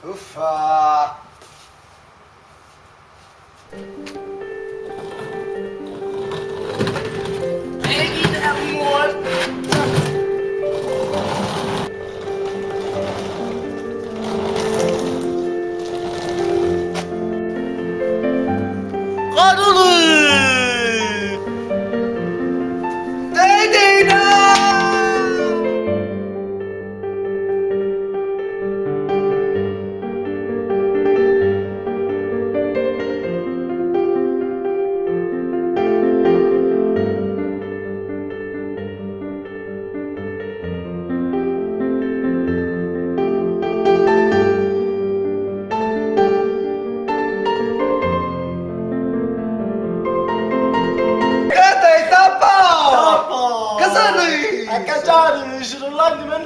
Uffa! Vedi amore!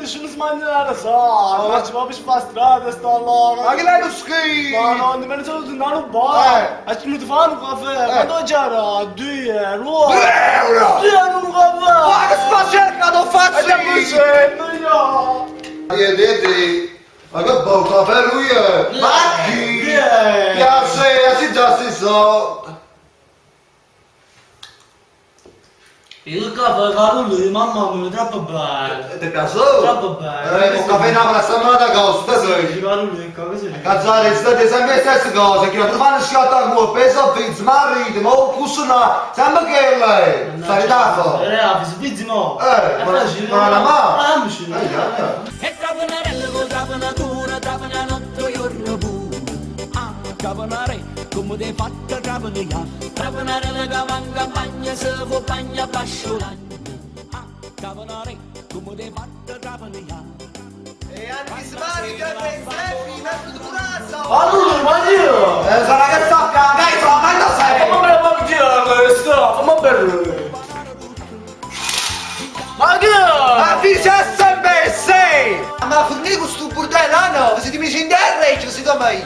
Şunu mangiare so, ma ci va per fare strada sto allora. Ma che lei lo schifo? Ma no, non me ne sono tornato un po'. E ci mi fare un caffè, ma dove c'era? 2 euro. 2 euro? 2 euro un caffè. Ma che sta cercando faccio? E che facendo io? Vedete, ma che buon caffè lui è? Ma chi? Piace, si già si so. Il caffè caro lui, mamma mia, troppo bello. Ti piace? Troppo bello. Un caffè in una settimana costa, sai? Caro lui, cosa c'è? Cazzare, state sempre le stesse cose, che non trovano sciatta a cuore, peso a pizza, marito, ma cucina, sempre che lei, sai dato? Spizzi mo. Ma la mamma? E trapanare con trapanatura, trapana notte giorno pure. Ah, trapanare, come te fatta trapanare. Trapanare le campagna, se fu bagna pasciolagna. Ah, trapanare, come te fatta trapanare. E anche smani che pensi, metto di casa! Ma lui, ma io! Sarà che sta dai, sono mai da sei! Ma me la girare questo, fammi bere. Ma che? Ma dice sempre sei! Ma finì con sto bordello, no? Se ti mi in terra e ci si da mai!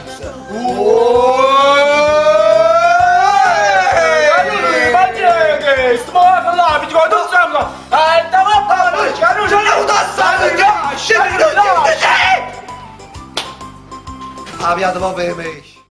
Ma che è questo? Ma va là, mi dico, non siamo! Stavo a parlare, che non c'è Non da sangue, che scendi, non ti sei! Ah, via, va bene,